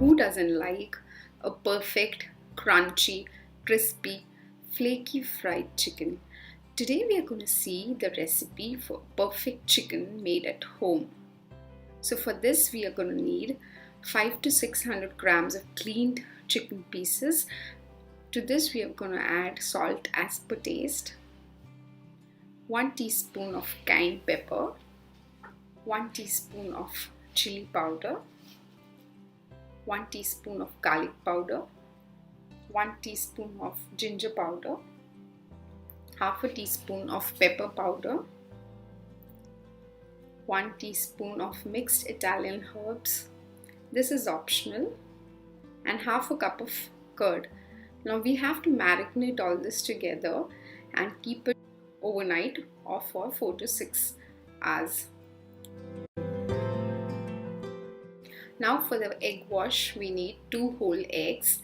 who doesn't like a perfect, crunchy, crispy, flaky fried chicken? Today we are going to see the recipe for perfect chicken made at home. So for this we are going to need 5 to 600 grams of cleaned chicken pieces. To this we are going to add salt as per taste, 1 teaspoon of cayenne pepper, 1 teaspoon of chili powder, 1 teaspoon of garlic powder, 1 teaspoon of ginger powder, half a teaspoon of pepper powder, 1 teaspoon of mixed Italian herbs. This is optional, and half a cup of curd. Now we have to marinate all this together and keep it overnight or for 4 to 6 hours. Now for the egg wash, we need 2 whole eggs,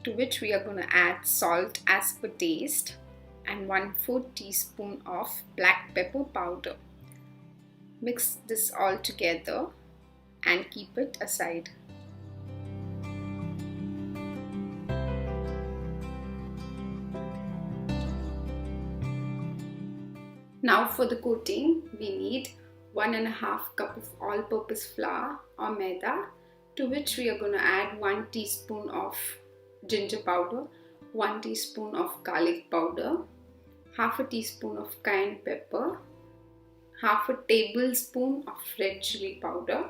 to which we are going to add salt as per taste and 1/4 teaspoon of black pepper powder. Mix this all together and keep it aside. Now for the coating, we need 1.5 cup of all-purpose flour or maida, to which we are going to add 1 teaspoon of ginger powder, 1 teaspoon of garlic powder, half a teaspoon of cayenne pepper, half a tablespoon of red chili powder,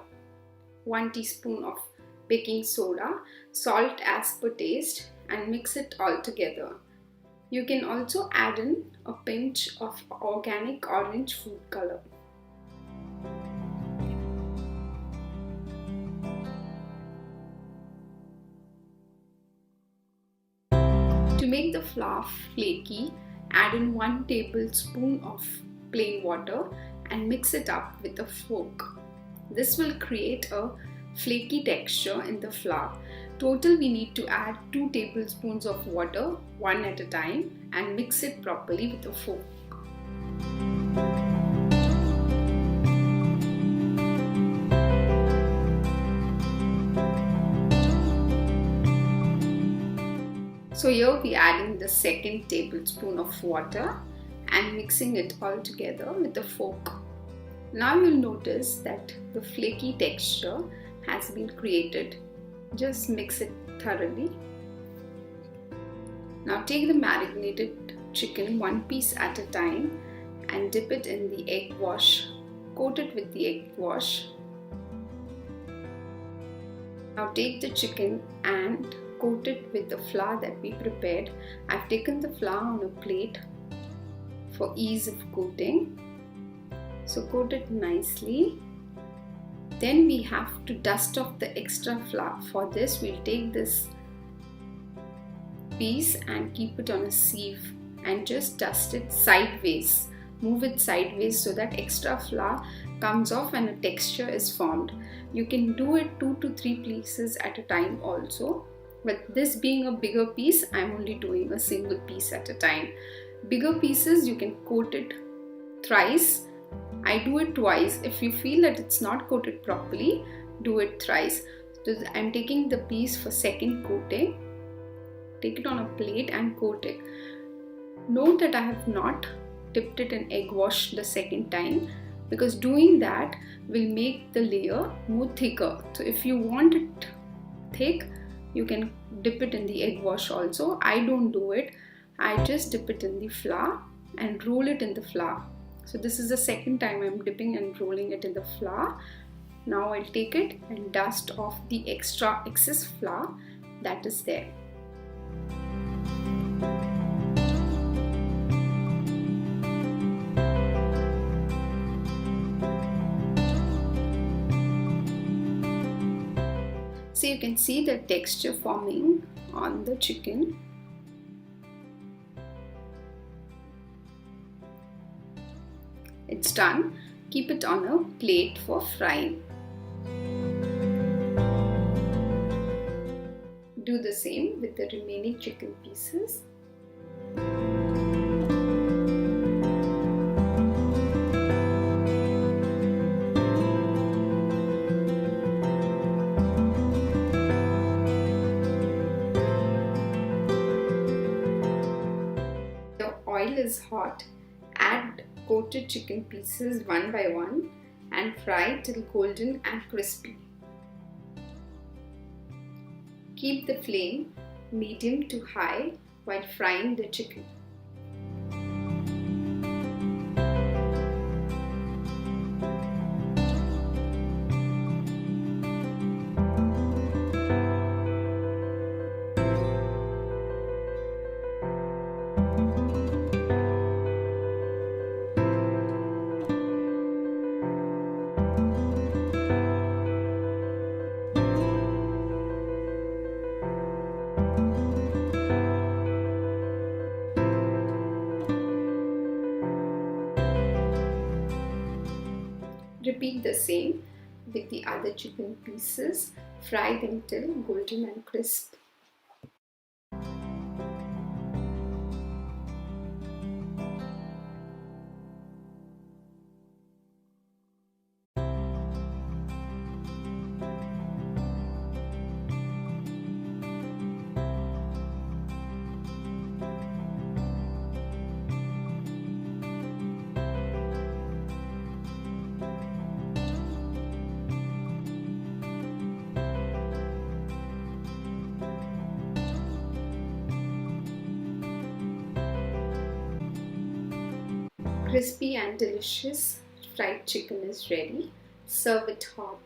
1 teaspoon of baking soda, salt as per taste, and mix it all together. You can also add in a pinch of organic orange food color. To make the flour flaky, add in 1 tablespoon of plain water and mix it up with a fork. This will create a flaky texture in the flour. Total we need to add 2 tablespoons of water, one at a time, and mix it properly with a fork. So here we are adding the 2nd tablespoon of water and mixing it all together with a fork. Now you'll notice that the flaky texture has been created. Just mix it thoroughly. Now take the marinated chicken 1 piece at a time and dip it in the egg wash. Coat it with the egg wash. Now take the chicken and coat it with the flour that we prepared. I've taken the flour on a plate for ease of coating. So coat it nicely. Then we have to dust off the extra flour. For this we'll take this piece and keep it on a sieve and just dust it sideways. Move it sideways so that extra flour comes off and a texture is formed. You can do it 2 to 3 pieces at a time also. But this being a bigger piece, I'm only doing a single piece at a time. Bigger pieces you can coat it thrice. I do it twice. If you feel that it's not coated properly, do it thrice. So I'm taking the piece for 2nd coating. Take it on a plate and coat it. Note that I have not dipped it in egg wash the 2nd time, because doing that will make the layer more thicker. So if you want it thick, you can dip it in the egg wash also. I don't do it. I just dip it in the flour and roll it in the flour. So this is the 2nd time I'm dipping and rolling it in the flour. Now I'll take it and dust off the excess flour that is there. So you can see the texture forming on the chicken. It's done. Keep it on a plate for frying. Do the same with the remaining chicken pieces. is hot, add coated chicken pieces one by one and fry till golden and crispy. Keep the flame medium to high while frying the chicken. Repeat the same with the other chicken pieces. Fry them till golden and crisp. Crispy and delicious fried chicken is ready. Serve it hot.